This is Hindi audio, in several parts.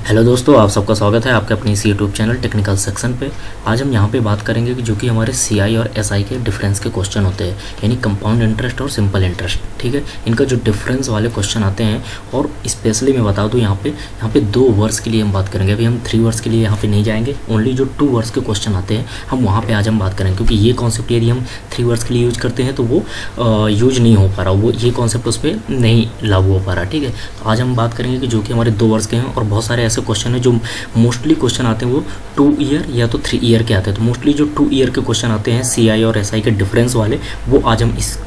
हेलो दोस्तों, आप सबका स्वागत है आपके अपने इस यूट्यूब चैनल टेक्निकल सेक्शन पे। आज हम यहाँ पे बात करेंगे कि जो कि हमारे सीआई और एसआई के डिफरेंस के क्वेश्चन होते हैं, यानी कंपाउंड इंटरेस्ट और सिंपल इंटरेस्ट। ठीक है, इनका जो डिफरेंस वाले क्वेश्चन आते हैं, और स्पेशली मैं बता दूँ यहाँ पे 2 वर्ष के लिए हम बात करेंगे। अभी हम 3 वर्ष के लिए यहाँ पे नहीं जाएंगे, ओनली जो 2 वर्ष के क्वेश्चन आते हैं हम वहाँ पर आज हम बात करेंगे, क्योंकि ये कॉन्सेप्ट यदि हम 3 वर्ष के लिए यूज करते हैं तो वो यूज नहीं हो पा रहा, वो ये कॉन्सेप्ट उस पर नहीं लागू हो पा रहा। ठीक है, तो आज हम बात करेंगे कि जो कि हमारे 2 वर्ष के हैं, और बहुत सारे ऐसे क्वेश्चन है जो मोस्टली क्वेश्चन आते हैं वो 2 ईयर या तो 3 ईयर के आते हैं। तो मोस्टली जो 2 ईयर के क्वेश्चन आते हैं सीआई और एसआई के डिफरेंस वाले, वो आज हम इस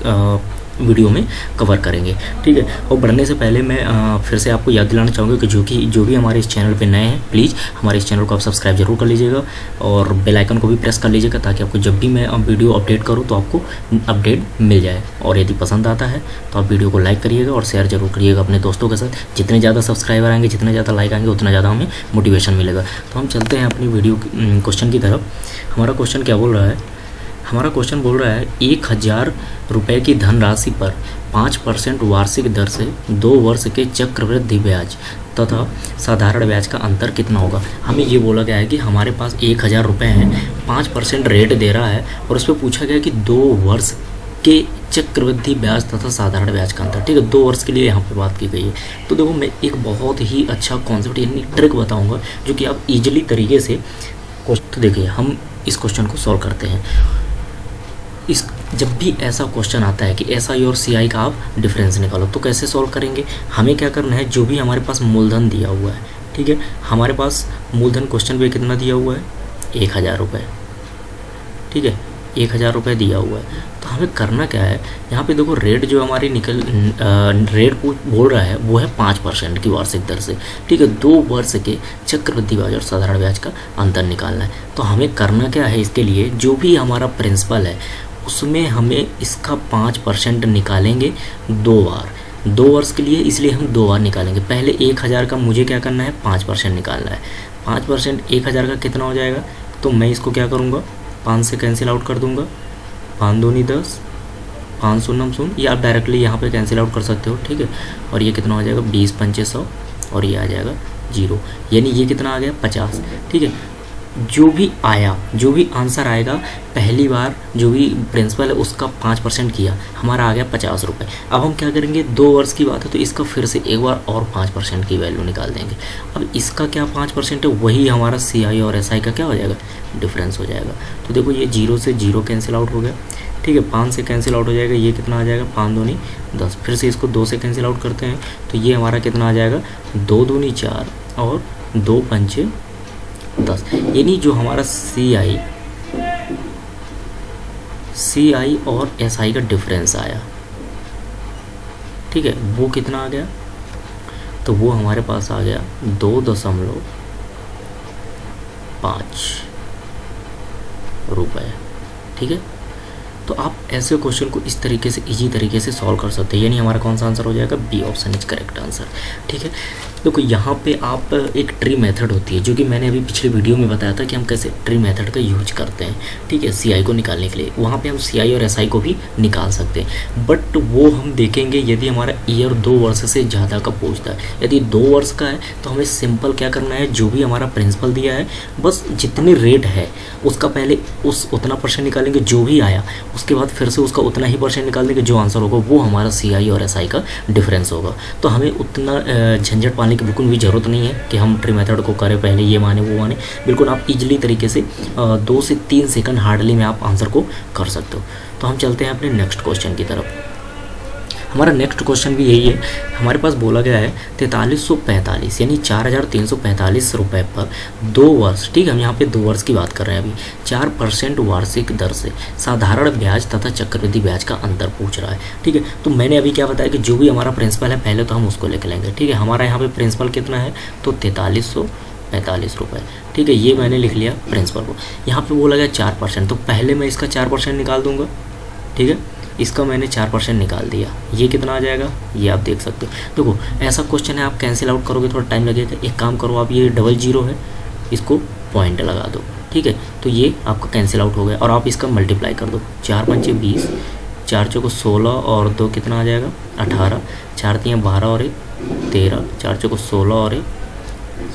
वीडियो में कवर करेंगे। ठीक है, और बढ़ने से पहले मैं फिर से आपको याद दिलाना चाहूँगा कि जो भी हमारे इस चैनल पे नए हैं, प्लीज़ हमारे इस चैनल को आप सब्सक्राइब जरूर कर लीजिएगा और बेल आइकन को भी प्रेस कर लीजिएगा, ताकि आपको जब भी मैं वीडियो अपडेट करूँ तो आपको अपडेट मिल जाए। और यदि पसंद आता है तो आप वीडियो को लाइक करिएगा और शेयर जरूर करिएगा अपने दोस्तों के साथ। जितने ज़्यादा सब्सक्राइबर आएंगे, जितने ज़्यादा लाइक आएंगे, उतना ज़्यादा हमें मोटिवेशन मिलेगा। तो हम चलते हैं अपनी वीडियो क्वेश्चन की तरफ। हमारा क्वेश्चन क्या बोल रहा है? हमारा क्वेश्चन बोल रहा है 1000 रुपये की धनराशि पर 5% वार्षिक दर से 2 वर्ष के चक्रवृद्धि ब्याज तथा साधारण ब्याज का अंतर कितना होगा। हमें ये बोला गया है कि हमारे पास 1000 रुपये हैं, 5% रेट दे रहा है, और उस पर पूछा गया कि 2 वर्ष के चक्रवृद्धि ब्याज तथा साधारण ब्याज का अंतर। ठीक है, 2 वर्ष के लिए यहाँ पे बात की गई है। तो देखो, मैं एक बहुत ही अच्छा कॉन्सेप्ट यानी ट्रिक बताऊँगा जो कि आप ईजिली तरीके से तो देखिए, हम इस क्वेश्चन को सॉल्व करते हैं। जब भी ऐसा क्वेश्चन आता है कि एसआई और सीआई का आप डिफरेंस निकालो, तो कैसे सॉल्व करेंगे? हमें क्या करना है, जो भी हमारे पास मूलधन दिया हुआ है, ठीक है, हमारे पास मूलधन क्वेश्चन पे कितना दिया हुआ है? 1000 रुपये। ठीक है, 1000 रुपये दिया हुआ है। तो हमें करना क्या है, यहाँ पे देखो रेट जो हमारी रेट बोल रहा है वो है 5% की वार्षिक दर से। ठीक है, 2 वर्ष के चक्रवृद्धि ब्याज और साधारण ब्याज का अंतर निकालना है। तो हमें करना क्या है, इसके लिए जो भी हमारा प्रिंसिपल है उसमें हमें इसका 5% निकालेंगे 2 बार। 2 वर्ष के लिए इसलिए हम 2 बार निकालेंगे। पहले 1000 का मुझे क्या करना है, 5% निकालना है। 5% 1000 का कितना हो जाएगा? तो मैं इसको क्या करूँगा, 5 से कैंसिल आउट कर दूँगा। 5 दूनी 10, 5 शून्य शून्य, या आप डायरेक्टली यहाँ पे कैंसिल आउट कर सकते हो। ठीक है, और ये कितना हो जाएगा, 20 पंचे 100, और ये आ जाएगा 0, यानी ये कितना आ गया, 50। ठीक है, जो भी आंसर आएगा, पहली बार जो भी प्रिंसिपल है उसका 5% किया, हमारा आ गया 50 रुपये। अब हम क्या करेंगे, 2 वर्ष की बात है तो इसका फिर से एक बार और 5% की वैल्यू निकाल देंगे। अब इसका क्या 5% है, वही हमारा सीआई और एसआई का क्या हो जाएगा, डिफरेंस हो जाएगा। तो देखो, ये 0 से 0 कैंसिल आउट हो गया। ठीक है, 5 से कैंसिल आउट हो जाएगा, ये कितना आ जाएगा, 5 दूनी 10। फिर से इसको 2 से कैंसिल आउट करते हैं तो ये हमारा कितना आ जाएगा, 2 दूनी 4 और 2 पंचे 10। यानी जो हमारा सीआई और एसआई का डिफरेंस आया, ठीक है, वो कितना आ गया, तो वो हमारे पास आ गया 2.5 रुपये। ठीक है, तो आप ऐसे क्वेश्चन को इस तरीके से इजी तरीके से सॉल्व कर सकते हैं। यानी हमारा कौन सा आंसर हो जाएगा, B option is correct answer. ठीक है, देखो यहाँ पे आप एक ट्री मेथड होती है, जो कि मैंने अभी पिछले वीडियो में बताया था कि हम कैसे ट्री मेथड का यूज करते हैं। ठीक है, सीआई को निकालने के लिए वहाँ पे हम सीआई और एसआई को भी निकाल सकते हैं, बट वो हम देखेंगे यदि हमारा ईयर 2 वर्ष से ज़्यादा का पूछता है। यदि 2 वर्ष का है तो हमें सिंपल क्या करना है, जो भी हमारा प्रिंसिपल दिया है, बस जितनी रेट है उसका पहले उतना परसेंट निकालेंगे, जो भी आया उसके बाद फिर से उसका उतना ही परसेंट निकाल देंगे, जो आंसर होगा वो हमारा सीआई और एसआई का डिफरेंस होगा। तो हमें उतना झंझट पालने की बिल्कुल भी ज़रूरत नहीं है कि हम ट्री मेथड को करें, पहले ये माने वो माने। बिल्कुल आप इजीली तरीके से 2 से 3 सेकंड हार्डली में आप आंसर को कर सकते हो। तो हम चलते हैं अपने नेक्स्ट क्वेश्चन की तरफ। हमारा नेक्स्ट क्वेश्चन भी यही है। हमारे पास बोला गया है 4345 यानी 4345 रुपये पर 2 वर्ष। ठीक है, हम यहाँ पे 2 वर्ष की बात कर रहे हैं। अभी 4% वार्षिक दर से साधारण ब्याज तथा चक्रवृद्धि ब्याज का अंतर पूछ रहा है। ठीक है, तो मैंने अभी क्या बताया कि जो भी हमारा प्रिंसिपल है पहले तो हम उसको लिख लेंगे। ठीक है, हमारा यहाँ पे प्रिंसिपल कितना है, तो 4345 रुपये। ठीक है, ये मैंने लिख लिया प्रिंसिपल को। यहाँ पे बोला गया 4%, तो पहले मैं इसका 4% निकाल दूंगा। ठीक है, इसका मैंने 4% निकाल दिया, ये कितना आ जाएगा, ये आप देख सकते हो। देखो, ऐसा क्वेश्चन है, आप कैंसिल आउट करोगे थोड़ा टाइम लगेगा। एक काम करो, आप ये 00 है, इसको पॉइंट लगा दो। ठीक है, तो ये आपका कैंसिल आउट हो गया, और आप इसका मल्टीप्लाई कर दो। 4 पंचे 20, 4 चौको 16 और 2 कितना आ जाएगा, 18, 4 3 12 और 1 13, 4 चौको 16 और 1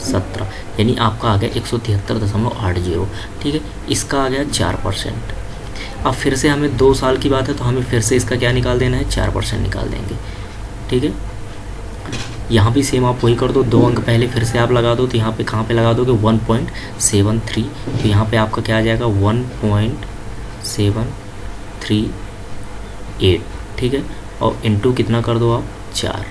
17, यानी आपका आ गया 173.80। ठीक है, इसका आ गया 4%। अब फिर से हमें 2 साल की बात है तो हमें फिर से इसका क्या निकाल देना है, 4% निकाल देंगे। ठीक है, यहाँ भी सेम आप वही कर दो, 2 अंक पहले फिर से आप लगा दो, तो यहाँ पे कहाँ पे लगा दोगे, 1.73, तो यहाँ पे आपका क्या आ जाएगा 1.738। ठीक है, और इंटू कितना कर दो आप, 4,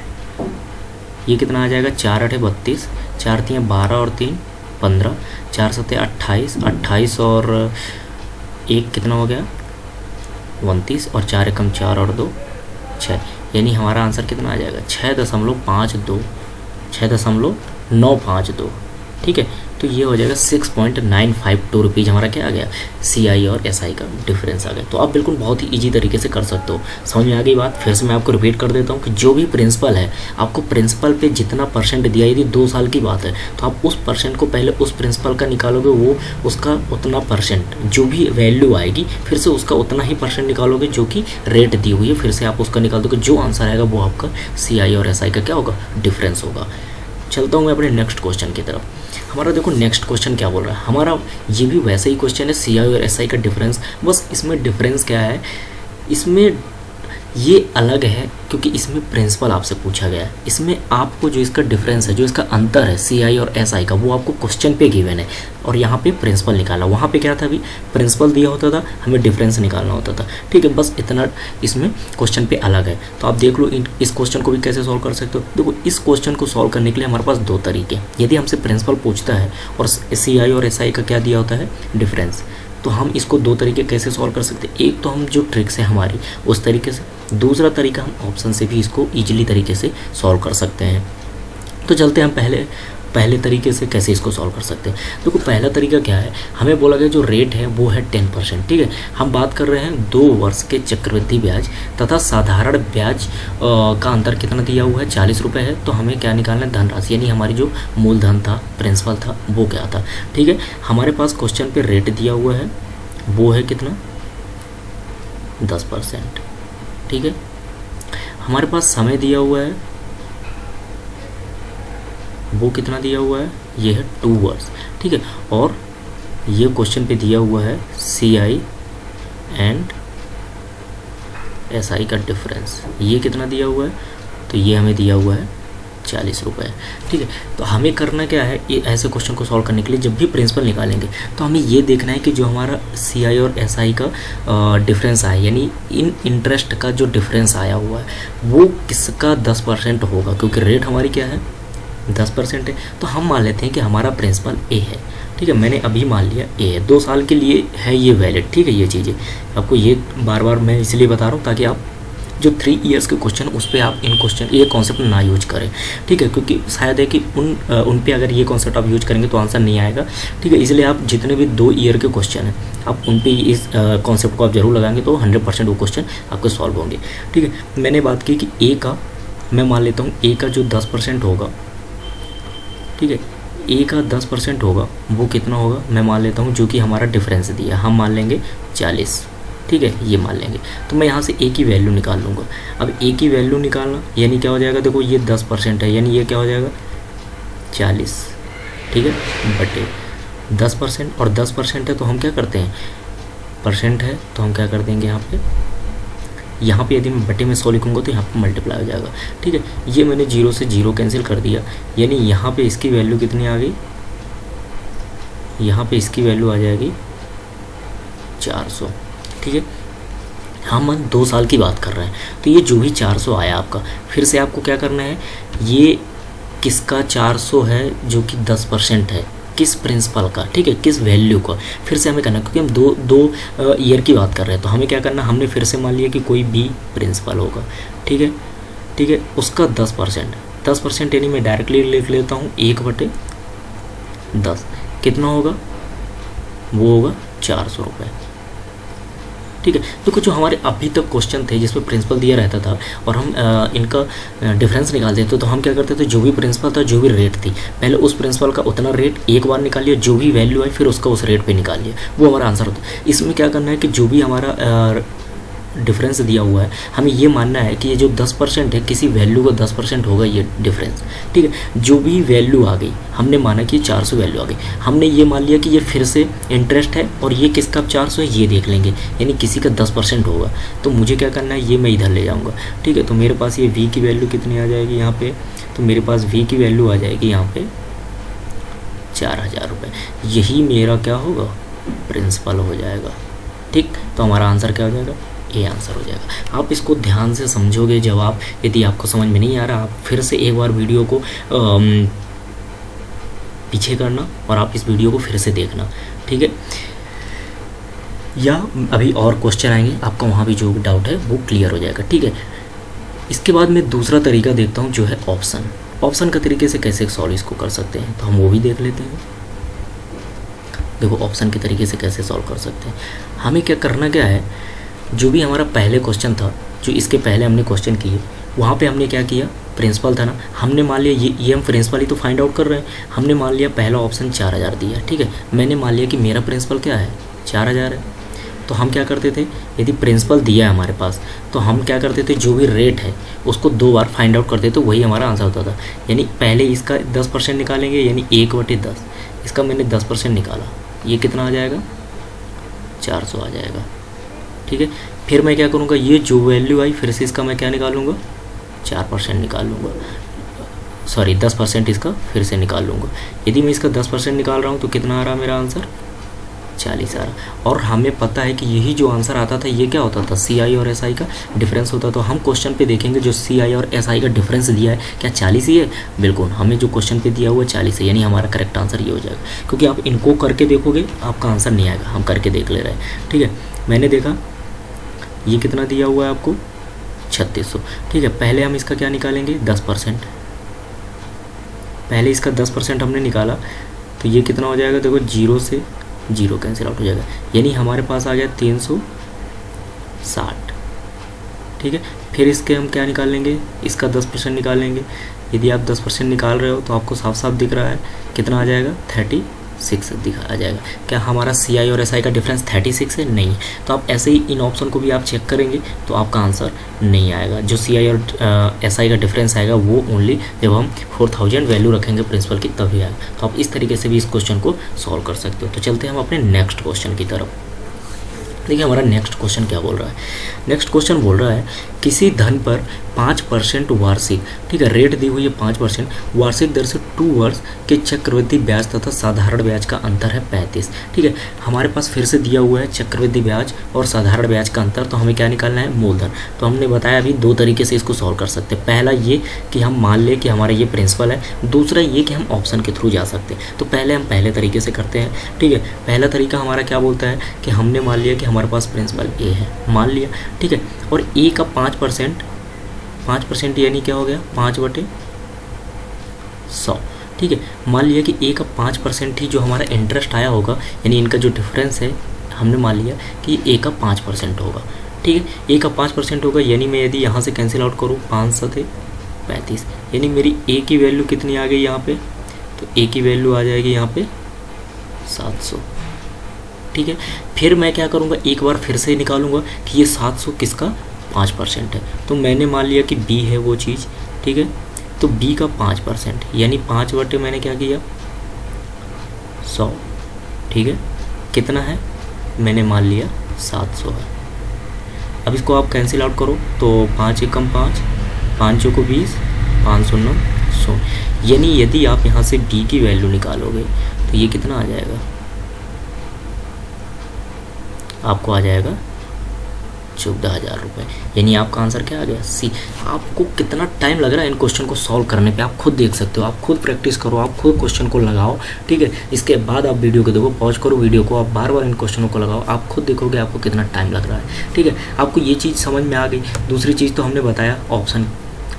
ये कितना आ जाएगा, 4 8 32, 4 3 12 और 3 15, 4 7 28, 28 और 1 कितना हो गया 29, और 4 एकम 4 और 2 6, यानी हमारा आंसर कितना आ जाएगा 6.52, 6.952। ठीक है, तो ये हो जाएगा 6.952 रुपीज़ हमारा क्या आ गया, CI और SI का डिफरेंस आ गया। तो आप बिल्कुल बहुत ही इजी तरीके से कर सकते हो। समझ में आ गई बात? फिर से मैं आपको रिपीट कर देता हूँ कि जो भी प्रिंसिपल है, आपको प्रिंसिपल पे जितना परसेंट दिया, यदि 2 साल की बात है तो आप उस परसेंट को पहले उस प्रिंसिपल का निकालोगे, वो उसका उतना परसेंट जो भी वैल्यू आएगी, फिर से उसका उतना ही परसेंट निकालोगे जो कि रेट दी हुई है, फिर से आप उसका निकाल दोगे, जो आंसर आएगा वो आपका CI और SI का क्या होगा, डिफरेंस होगा। चलता हूँ मैं अपने नेक्स्ट क्वेश्चन की तरफ। हमारा देखो नेक्स्ट क्वेश्चन क्या बोल रहा है, हमारा ये भी वैसा ही क्वेश्चन है, CI और SI का डिफरेंस, बस इसमें डिफरेंस क्या है, इसमें ये अलग है क्योंकि इसमें प्रिंसिपल आपसे पूछा गया है। इसमें आपको जो इसका डिफरेंस है, जो इसका अंतर है CI और SI का, वो आपको क्वेश्चन पे गिवन है, और यहाँ पे प्रिंसिपल निकालना। वहाँ पे क्या था, अभी प्रिंसिपल दिया होता था, हमें डिफरेंस निकालना होता था। ठीक है, बस इतना इसमें क्वेश्चन पे अलग है। तो आप देख लो इस क्वेश्चन को भी कैसे सॉल्व कर सकते हो। देखो, इस क्वेश्चन को सॉल्व करने के लिए हमारे पास 2 तरीके। यदि हमसे प्रिंसिपल पूछता है और CI और SI का क्या दिया होता है, डिफरेंस, तो हम इसको 2 तरीके कैसे सॉल्व कर सकते हैं। एक तो हम जो ट्रिक्स है हमारी उस तरीके से, दूसरा तरीका हम ऑप्शन से भी इसको ईजिली तरीके से सॉल्व कर सकते हैं। तो चलते हैं हम पहले तरीके से कैसे इसको सॉल्व कर सकते हैं। देखो, पहला तरीका क्या है, हमें बोला गया जो रेट है वो है 10%। ठीक है, हम बात कर रहे हैं 2 वर्ष के चक्रवृद्धि ब्याज तथा साधारण ब्याज का अंतर कितना दिया हुआ है, 40 रुपये है। तो हमें क्या निकालना है, धनराशि, यानी हमारी जो मूलधन था, प्रिंसिपल था, वो क्या था। ठीक है, हमारे पास क्वेश्चन पे रेट दिया हुआ है, वो है कितना, 10%। ठीक है, हमारे पास समय दिया हुआ है, वो कितना दिया हुआ है, ये है 2 वर्ष। ठीक है, और ये क्वेश्चन पे दिया हुआ है CI एंड SI का डिफरेंस, ये कितना दिया हुआ है, तो ये हमें दिया हुआ है 40 रुपये। ठीक है, तो हमें करना क्या है, ये ऐसे क्वेश्चन को सॉल्व करने के लिए जब भी प्रिंसिपल निकालेंगे तो हमें ये देखना है कि जो हमारा CI और SI का डिफरेंस आया, यानी इन इंटरेस्ट का जो डिफरेंस आया हुआ है वो किसका 10% होगा, क्योंकि रेट हमारी क्या है, 10% है। तो हम मान लेते हैं कि हमारा प्रिंसिपल A है। ठीक है, मैंने अभी मान लिया A है, 2 साल के लिए है ये वैलिड। ठीक है, ये चीज़ें आपको ये बार बार मैं इसलिए बता रहा हूँ ताकि आप जो 3 इयर्स के क्वेश्चन उस पर आप ये कॉन्सेप्ट ना यूज करें। ठीक है, क्योंकि शायद है कि उन पे अगर ये कॉन्सेप्ट आप यूज करेंगे तो आंसर नहीं आएगा। ठीक है, इसलिए आप जितने भी 2 ईयर के क्वेश्चन हैं आप उन पे इस कॉन्सेप्ट को आप जरूर लगाएंगे तो 100% वो क्वेश्चन आपके सॉल्व होंगे। ठीक है, मैंने बात की कि A का, मैं मान लेता हूँ A का जो 10% होगा, ठीक है, A का 10% होगा, वो कितना होगा, मैं मान लेता हूँ, जो कि हमारा डिफरेंस दिया हम मान लेंगे 40। ठीक है, ये मान लेंगे, तो मैं यहाँ से A की वैल्यू निकाल लूँगा। अब A की वैल्यू निकालना यानी क्या हो जाएगा, देखो ये 10% है, यानी ये क्या हो जाएगा 40। ठीक है, बटे 10%, और 10% है तो हम क्या करते हैं, परसेंट है तो हम क्या कर देंगे यहाँ पे यदि मैं बटे में 100 लिखूँगा तो यहाँ पे मल्टीप्लाई हो जाएगा। ठीक है, ये मैंने 0 से 0 कैंसिल कर दिया, यानी यहाँ पे इसकी वैल्यू कितनी आ गई, यहाँ पे इसकी वैल्यू आ जाएगी 400। ठीक है, हम 2 साल की बात कर रहे हैं, तो ये जो भी 400 आया आपका, फिर से आपको क्या करना है, ये किसका 400 है, जो कि 10% है, किस प्रिंसिपल का, ठीक है, किस वैल्यू का, फिर से हमें करना, क्योंकि हम दो ईयर की बात कर रहे हैं, तो हमें क्या करना, हमने फिर से मान लिया कि कोई भी प्रिंसिपल होगा। ठीक है, ठीक है, उसका 10% यानी मैं डायरेक्टली लिख लेता हूँ 1/10, कितना होगा, वो होगा 400 रुपये। ठीक है, तो कुछ जो हमारे अभी तक क्वेश्चन थे जिसमें प्रिंसिपल दिया रहता था और हम इनका डिफरेंस निकालते थे, तो हम क्या करते थे, जो भी प्रिंसिपल था, जो भी रेट थी, पहले उस प्रिंसिपल का उतना रेट एक बार निकाल लिया, जो भी वैल्यू आई फिर उसका उस रेट पे निकाल लिया, वो हमारा आंसर होता है। इसमें क्या करना है कि जो भी हमारा डिफरेंस दिया हुआ है, हमें ये मानना है कि ये जो 10% है किसी वैल्यू का 10% होगा ये डिफरेंस, ठीक है। जो भी वैल्यू आ गई, हमने माना कि 400 वैल्यू आ गई, हमने ये मान लिया कि ये फिर से इंटरेस्ट है और ये किसका 400 है ये देख लेंगे, यानी किसी का 10% होगा। तो मुझे क्या करना है, ये मैं इधर ले जाऊँगा, ठीक है। तो मेरे पास ये v की वैल्यू कितनी आ जाएगी यहाँ पे, तो मेरे पास v की वैल्यू आ जाएगी यहाँ पे 4000 रुपये। यही मेरा क्या होगा, प्रिंसिपल हो जाएगा, ठीक। तो हमारा आंसर क्या हो जाएगा, ए आंसर हो जाएगा। आप इसको ध्यान से समझोगे जवाब, यदि आपको समझ में नहीं आ रहा आप फिर से एक बार वीडियो को पीछे करना और आप इस वीडियो को फिर से देखना, ठीक है। या अभी और क्वेश्चन आएंगे, आपका वहाँ भी जो डाउट है वो क्लियर हो जाएगा, ठीक है। इसके बाद मैं दूसरा तरीका देखता हूँ जो है ऑप्शन का तरीके से कैसे सॉल्व इसको कर सकते हैं, तो हम वो भी देख लेते हैं। देखो ऑप्शन के तरीके से कैसे सॉल्व कर सकते हैं, हमें क्या करना क्या है, जो भी हमारा पहले क्वेश्चन था, जो इसके पहले हमने क्वेश्चन किए, वहाँ पे हमने क्या किया, प्रिंसिपल था ना, हमने मान लिया ये हम प्रिंसिपल ही तो फाइंड आउट कर रहे हैं, हमने मान लिया पहला ऑप्शन 4000 दिया, ठीक है। मैंने मान लिया कि मेरा प्रिंसिपल क्या है, 4000 है। तो हम क्या करते थे, यदि प्रिंसिपल दिया है हमारे पास तो हम क्या करते थे, जो भी रेट है उसको 2 बार फाइंड आउट करते तो वही हमारा आंसर होता था। यानी पहले इसका 10% निकालेंगे, यानी 1/10, इसका मैंने 10% निकाला, ये कितना आ जाएगा, 400 आ जाएगा, ठीक है। फिर मैं क्या करूँगा, ये जो वैल्यू आई फिर से इसका मैं क्या निकालूंगा, 4% निकाल लूँगा, सॉरी 10% इसका फिर से निकाल लूँगा। यदि मैं इसका 10% निकाल रहा हूँ तो कितना आ रहा मेरा आंसर, 40 आ रहा। और हमें पता है कि यही जो आंसर आता था ये क्या होता था, CI और SI का डिफरेंस होता। तो हम क्वेश्चन पे देखेंगे जो CI और SI का डिफरेंस दिया है क्या 40 ही है, बिल्कुल हमें जो क्वेश्चन पे दिया हुआ है 40 है, यानी हमारा करेक्ट आंसर ये हो जाएगा। क्योंकि आप इनको करके देखोगे आपका आंसर नहीं आएगा, हम करके देख ले रहे हैं, ठीक है। मैंने देखा ये कितना दिया हुआ है आपको, 3600, ठीक है। पहले हम इसका क्या निकालेंगे, 10%, पहले इसका 10% हमने निकाला तो ये कितना हो जाएगा, देखो 0 से 0 कैंसिल आउट हो जाएगा, यानी हमारे पास आ गया 360, ठीक है। फिर इसके हम क्या निकालेंगे, इसका 10% निकालेंगे। यदि आप 10% निकाल रहे हो तो आपको साफ साफ दिख रहा है कितना आ जाएगा, 36 आ जाएगा। क्या हमारा CI और SI का डिफरेंस 36 है, नहीं। तो आप ऐसे ही इन ऑप्शन को भी आप चेक करेंगे तो आपका आंसर नहीं आएगा। जो CI और SI का डिफरेंस आएगा वो ओनली जब हम 4000 वैल्यू रखेंगे प्रिंसिपल की तभी आएगा। तो आप इस तरीके से भी इस क्वेश्चन को सॉल्व कर सकते हो। तो चलते हैं हम अपने नेक्स्ट क्वेश्चन की तरफ। देखिए हमारा नेक्स्ट क्वेश्चन क्या बोल रहा है, नेक्स्ट क्वेश्चन बोल रहा है किसी धन पर 5% वार्षिक, ठीक है, रेट दी हुई है 5% वार्षिक दर से 2 वर्ष के चक्रवृद्धि ब्याज तथा साधारण ब्याज का अंतर है 35, ठीक है। हमारे पास फिर से दिया हुआ है चक्रवृद्धि ब्याज और साधारण ब्याज का अंतर, तो हमें क्या निकालना है, मूलधन। तो हमने बताया अभी 2 तरीके से इसको सॉल्व कर सकते हैं। पहला ये कि हम मान लें कि हमारा ये प्रिंसिपल है, दूसरा ये कि हम ऑप्शन के थ्रू जा सकते हैं। तो पहले हम पहले तरीके से करते हैं, ठीक है। पहला तरीका हमारा क्या बोलता है कि हमने मान लिया कि हमारे पास प्रिंसिपल ए है, मान लिया, ठीक है। और ए का 5% यानी क्या हो गया, 5/100, ठीक है। मान लिया कि ए का 5% ही जो हमारा इंटरेस्ट आया होगा, यानी इनका जो डिफरेंस है हमने मान लिया कि ए का 5% होगा, ठीक है। ए का 5% होगा, यानी मैं यदि यहाँ से कैंसिल आउट करूँ 5 से 35, यानी मेरी ए की वैल्यू कितनी आ गई यहाँ पे, तो ए की वैल्यू आ जाएगी यहाँ पे 700, ठीक है। फिर मैं क्या करूँगा, एक बार फिर से निकालूंगा कि ये 700 किसका 5% है। तो मैंने मान लिया कि बी है वो चीज़, ठीक है। तो बी का 5% यानी 5 बटे मैंने क्या किया 100, ठीक है। कितना है, मैंने मान लिया 700 है। अब इसको आप कैंसिल आउट करो तो 5 एकम 5, 5 चौको 20, 5 शून्य 100, यानी यदि आप यहाँ से डी की वैल्यू निकालोगे तो ये कितना आ जाएगा, आपको आ जाएगा 14,000 रुपये। यानी आपका आंसर क्या आ गया, सी। आपको कितना टाइम लग रहा है इन क्वेश्चन को सॉल्व करने पे आप खुद देख सकते हो, आप खुद प्रैक्टिस करो, आप खुद क्वेश्चन को लगाओ, ठीक है। इसके बाद आप वीडियो को देखो, पॉज करो वीडियो को, आप बार बार इन क्वेश्चनों को लगाओ, आप खुद देखोगे आपको कितना टाइम लग रहा है, ठीक है। आपको ये चीज़ समझ में आ गई। दूसरी चीज़ तो हमने बताया ऑप्शन,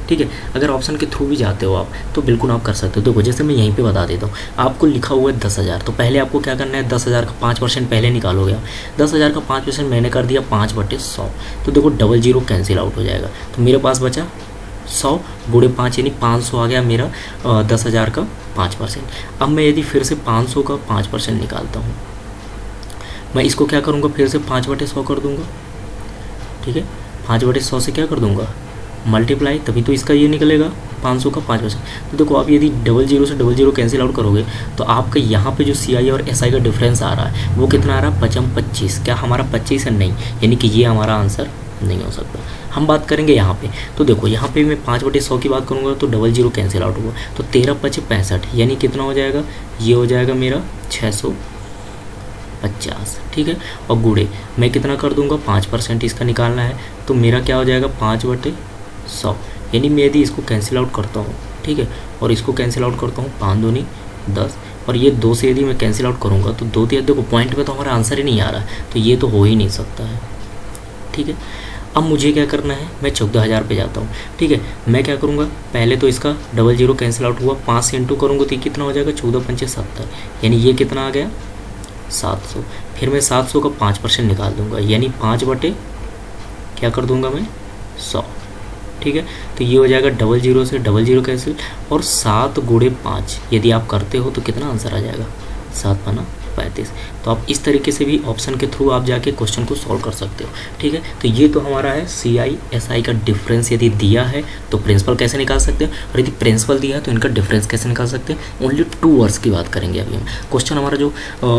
ठीक है। अगर ऑप्शन के थ्रू भी जाते हो आप तो बिल्कुल आप कर सकते हो। देखो जैसे मैं यहीं पे बता देता हूँ, आपको लिखा हुआ है 10,000, तो पहले आपको क्या करना है, 10,000 का 5% पहले निकालोगे आप। 10,000 का 5% मैंने कर दिया 5/100, तो देखो 00 कैंसिल आउट हो जाएगा। तो मेरे पास बचा 100 × 5 यानी 500 आ गया मेरा 10,000 का 5%। अब मैं यदि फिर से 500 का 5% निकालता हूँ, मैं इसको क्या करूँगा, फिर से 5/100 कर दूँगा, ठीक है, 5/100 से क्या कर दूंगा मल्टीप्लाई, तभी तो इसका ये निकलेगा 500 का 5%। तो देखो आप यदि 00 से 00 कैंसिल आउट करोगे तो आपका यहाँ पे जो CI और SI का डिफरेंस आ रहा है वो कितना आ रहा है 25। क्या हमारा 25 है? नहीं, यानी कि ये हमारा आंसर नहीं हो सकता। हम बात करेंगे यहाँ पे, तो देखो यहाँ पे मैं 5/100 की बात करूँगा तो 00 कैंसिल आउट होगा, तो 13×5 = 65, यानी कितना हो जाएगा, ये हो जाएगा मेरा 650, ठीक है। और गुड़े मैं कितना कर दूंगा 5% इसका निकालना है, तो मेरा क्या हो जाएगा 5/100, यानी मैं यदि इसको कैंसिल आउट करता हूँ, ठीक है, और इसको कैंसिल आउट करता हूँ 5 दूनी 10, और ये 2 से यदि मैं कैंसिल आउट करूँगा तो 2 3 देखो पॉइंट पे तो हमारा आंसर ही नहीं आ रहा है, तो ये तो हो ही नहीं सकता है, ठीक है। अब मुझे क्या करना है, मैं 14,000 पे जाता हूँ, ठीक है। मैं क्या करूँगा, पहले तो इसका 00 कैंसिल आउट हुआ, 5 से इंटू करूँगा तो ये कितना हो जाएगा 14×5 = 70, यानी ये कितना आ गया 700। फिर मैं 700 का 5% निकाल दूंगा, यानी 5/ क्या कर दूंगा मैं 100, ठीक है। तो ये हो जाएगा 00 से 00 कैंसिल, और 7×5 यदि आप करते हो तो कितना आंसर आ जाएगा 7×5 = 35। तो आप इस तरीके से भी ऑप्शन के थ्रू आप जाके क्वेश्चन को सॉल्व कर सकते हो, ठीक है। तो ये तो हमारा है CI SI का डिफरेंस यदि दिया है तो प्रिंसिपल कैसे निकाल सकते हैं, और यदि प्रिंसिपल दिया है तो इनका डिफरेंस कैसे निकाल सकते हैं। ओनली 2 वर्ड्स की बात करेंगे अभी हम। क्वेश्चन हमारा जो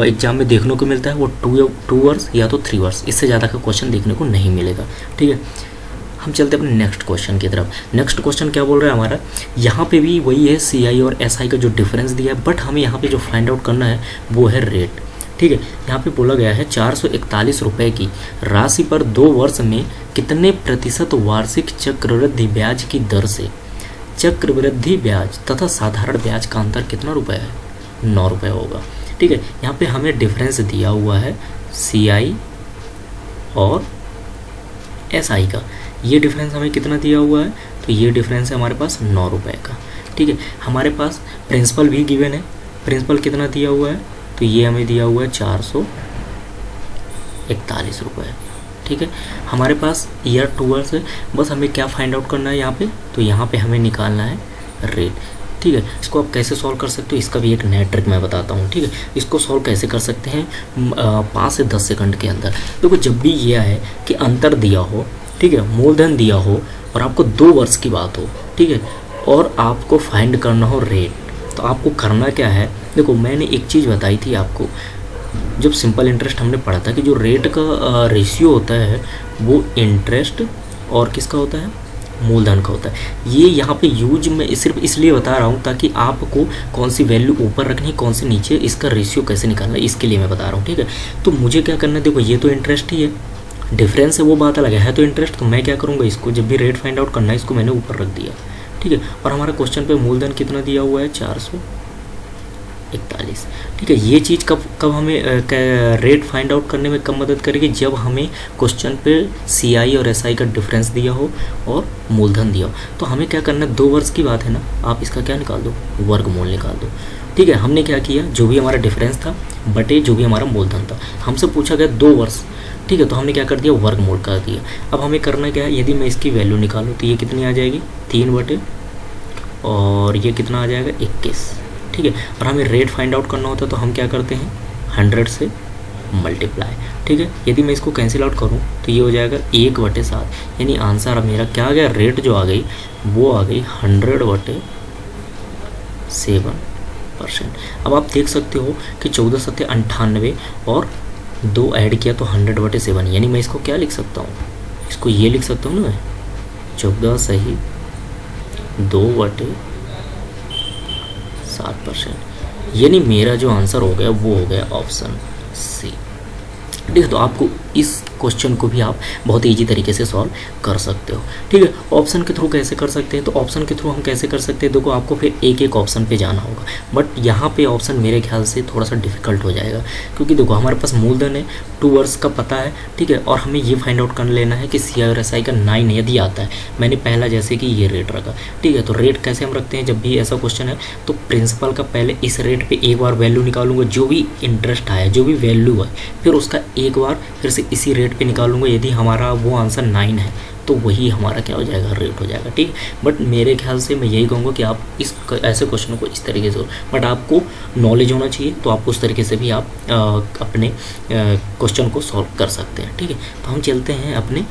एग्जाम में देखने को मिलता है वो 2 वर्ड्स या तो 3 वर्ड्स, इससे ज़्यादा का क्वेश्चन देखने को नहीं मिलेगा, ठीक है। हम चलते हैं अपने नेक्स्ट क्वेश्चन की तरफ। नेक्स्ट क्वेश्चन क्या बोल रहा है हमारा, यहाँ पे भी वही है CI और SI का जो डिफरेंस दिया है, बट हमें यहाँ पे जो फाइंड आउट करना है वो है रेट, ठीक है। यहाँ पे बोला गया है 441 रुपये की राशि पर 2 वर्ष में कितने प्रतिशत वार्षिक चक्रवृद्धि ब्याज की दर से चक्रवृद्धि ब्याज तथा साधारण ब्याज का अंतर कितना रुपये है, 9 रुपये होगा, ठीक है। यहाँ पे हमें डिफरेंस दिया हुआ है CI और SI का, ये डिफरेंस हमें कितना दिया हुआ है, तो ये डिफरेंस है हमारे पास 9 रुपये का, ठीक है। हमारे पास प्रिंसिपल भी गिवन है, प्रिंसिपल कितना दिया हुआ है, तो ये हमें दिया हुआ है 441 रुपये, ठीक है। हमारे पास ईयर 2 वर्ष है, बस हमें क्या फाइंड आउट करना है यहाँ पे, तो यहाँ पे हमें निकालना है रेट, ठीक है। इसको आप कैसे सॉल्व कर सकते हो, इसका भी एक नया ट्रिक मैं बताता हूँ, ठीक है। इसको सॉल्व कैसे कर सकते हैं 5 से 10 सेकंड के अंदर। देखो जब भी यह है कि अंतर दिया हो, ठीक है, मूलधन दिया हो और आपको 2 वर्ष की बात हो, ठीक है, और आपको फाइंड करना हो रेट, तो आपको करना क्या है, देखो मैंने एक चीज़ बताई थी आपको जब सिंपल इंटरेस्ट हमने पढ़ा था कि जो रेट का रेशियो होता है वो इंटरेस्ट और किसका होता है, मूलधन का होता है। ये यहाँ पे यूज मैं सिर्फ इसलिए बता रहा हूँ ताकि आपको कौन सी वैल्यू ऊपर रखनी कौन सी नीचे, इसका रेशियो कैसे निकालना है इसके लिए मैं बता रहा हूँ, ठीक है। तो मुझे क्या करना है, देखो ये तो इंटरेस्ट ही है, डिफरेंस है वो बात अलग है तो इंटरेस्ट, तो मैं क्या करूँगा, इसको जब भी रेट फाइंड आउट करना है इसको मैंने ऊपर रख दिया, ठीक है। और हमारा क्वेश्चन पे मूलधन कितना दिया हुआ है 441, ठीक है। ये चीज़ कब हमें रेट फाइंड आउट करने में कब मदद करेगी, जब हमें क्वेश्चन पे CI और SI का डिफरेंस दिया हो और मूलधन दिया हो। तो हमें क्या करना है, 2 वर्ष की बात है ना, आप इसका क्या निकाल दो, वर्गमूल निकाल दो, ठीक है। हमने क्या किया, जो भी हमारा डिफरेंस था बटे जो भी हमारा मूलधन था, हमसे पूछा गया 2 वर्ष, ठीक है, तो हमने क्या कर दिया, वर्गमूल कर दिया। अब हमें करना क्या है, यदि मैं इसकी वैल्यू निकालूँ तो ये कितनी आ जाएगी 3 और ये कितना आ जाएगा 21, ठीक है। और हमें रेट फाइंड आउट करना होता है तो हम क्या करते हैं 100 से मल्टीप्लाई, ठीक है। यदि मैं इसको कैंसिल आउट करूं तो ये हो जाएगा 1/7, यानी आंसर मेरा क्या आ गया, रेट जो आ गई वो आ गई 100/7%। अब आप देख सकते हो कि 14 7 98 और 2 ऐड किया तो 100/7, यानी मैं इसको क्या लिख सकता हूँ, इसको ये लिख सकता हूँ ना मैं 14 सही 2/7%, यानी मेरा जो आंसर हो गया वो हो गया ऑप्शन सी, ठीक है। तो आपको इस क्वेश्चन को भी आप बहुत ईजी तरीके से सॉल्व कर सकते हो, ठीक है। ऑप्शन के थ्रू कैसे कर सकते हैं, तो ऑप्शन के थ्रू हम कैसे कर सकते हैं, देखो आपको फिर एक एक ऑप्शन पे जाना होगा, बट यहाँ पे ऑप्शन मेरे ख्याल से थोड़ा सा डिफिकल्ट हो जाएगा, क्योंकि देखो हमारे पास मूलधन है 2 वर्ष का पता है, ठीक है, और हमें ये फाइंड आउट कर लेना है कि CI और SI का 9 यदि आता है, मैंने पहला जैसे कि ये रेट रखा, ठीक है। तो रेट कैसे हम रखते हैं, जब भी ऐसा क्वेश्चन है तो प्रिंसिपल का पहले इस रेट पे एक बार वैल्यू निकालूंगा, जो भी इंटरेस्ट आया जो भी वैल्यू है, फिर उसका एक बार फिर से इसी रेट पे निकालूंगा, यदि हमारा वो आंसर 9 है तो वही हमारा क्या हो जाएगा, रेट हो जाएगा, ठीक। बट मेरे ख्याल से मैं यही कहूँगा कि आप इस ऐसे क्वेश्चनों को इस तरीके से, बट आपको नॉलेज होना चाहिए, तो आप उस तरीके से भी आप अपने क्वेश्चन को सॉल्व कर सकते हैं, ठीक है। तो हम चलते हैं अपने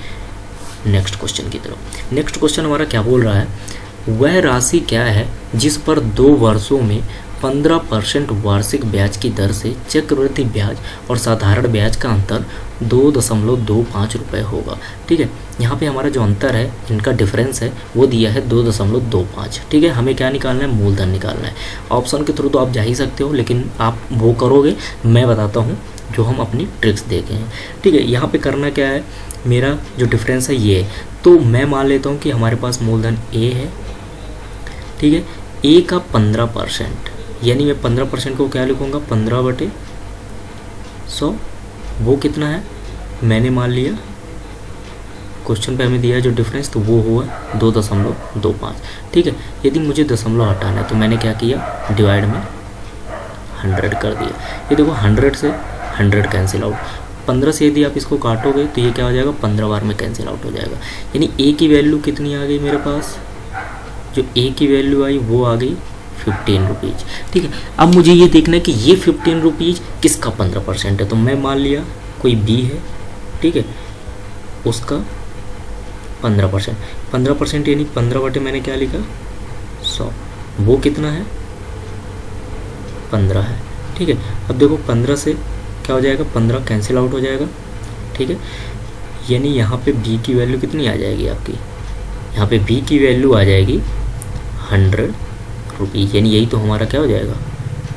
नेक्स्ट क्वेश्चन की तरफ। नेक्स्ट क्वेश्चन हमारा क्या बोल रहा है, वह राशि क्या है जिस पर 2 वर्षों में 15% वार्षिक ब्याज की दर से चक्रवृद्धि ब्याज और साधारण ब्याज का अंतर 2.25 रुपये होगा। ठीक है, यहाँ पे हमारा जो अंतर है, इनका डिफरेंस है, वो दिया है 2.25। ठीक है, हमें क्या निकालना है, मूलधन निकालना है। ऑप्शन के थ्रू तो आप जा ही सकते हो, लेकिन आप वो करोगे, मैं बताता हूँ जो हम अपनी ट्रिक्स देखे हैं। ठीक है, यहाँ पे करना क्या है, मेरा जो डिफरेंस है ये है, तो मैं मान लेता हूँ कि हमारे पास मूलधन ए है। ठीक है, ए का 15%, यानी मैं 15% को क्या लिखूँगा, 15/100। वो कितना है, मैंने मान लिया क्वेश्चन पे हमें दिया है जो डिफरेंस, तो वो हुआ 2.25। ठीक है, यदि मुझे दशमलव हटाना है तो मैंने क्या किया, डिवाइड में 100 कर दिया। ये देखो 100 से 100 कैंसिल आउट, 15 से यदि आप इसको काटोगे तो ये क्या हो जाएगा, 15 बार में कैंसिल आउट हो जाएगा। यानी ए की वैल्यू कितनी आ गई मेरे पास, जो ए की वैल्यू आई वो आ गई 15 रुपीज़। ठीक है, अब मुझे ये देखना है कि ये 15 रुपीज़ किसका 15% है, तो मैं मान लिया कोई बी है। ठीक है, उसका 15% यानी 15 बटे मैंने क्या लिखा, 100। वो कितना है, 15 है। ठीक है, अब देखो 15 से क्या हो जाएगा, 15 कैंसिल आउट हो जाएगा। ठीक है, यानी यहाँ पे बी की वैल्यू कितनी आ जाएगी आपकी, यहाँ पे बी की वैल्यू आ जाएगी 100 रुपीज़, यानी यही तो हमारा क्या हो जाएगा,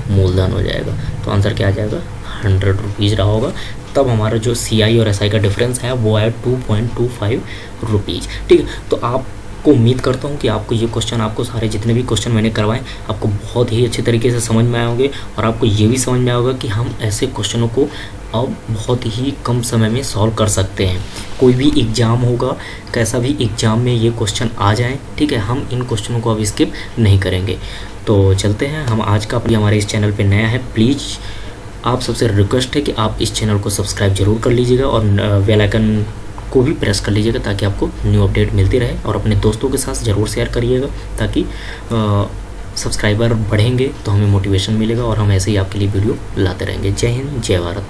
मूलधन हो जाएगा। तो आंसर क्या आ जाएगा, 100 रुपीज़ रहा होगा। तब हमारा जो CI और SI का डिफरेंस है वो है 2.25 रुपीज़। ठीक है, तो आपको उम्मीद करता हूँ कि आपको ये क्वेश्चन, आपको सारे जितने भी क्वेश्चन मैंने करवाए, आपको बहुत ही अच्छे तरीके से समझ में आए होंगे, और आपको ये भी समझ में आया होगा कि हम ऐसे क्वेश्चनों को अब बहुत ही कम समय में सॉल्व कर सकते हैं। कोई भी एग्ज़ाम होगा, कैसा भी एग्ज़ाम में ये क्वेश्चन आ जाए, ठीक है, हम इन क्वेश्चनों को अब स्किप नहीं करेंगे। तो चलते हैं, हम आज का हमारे इस चैनल पे नया है, प्लीज़ आप सबसे रिक्वेस्ट है कि आप इस चैनल को सब्सक्राइब जरूर कर लीजिएगा और बेल आइकन को भी प्रेस कर लीजिएगा, ताकि आपको न्यू अपडेट मिलती रहे, और अपने दोस्तों के साथ ज़रूर शेयर करिएगा, ताकि सब्सक्राइबर बढ़ेंगे तो हमें मोटिवेशन मिलेगा और हम ऐसे ही आपके लिए वीडियो लाते रहेंगे। जय हिंद, जय भारत।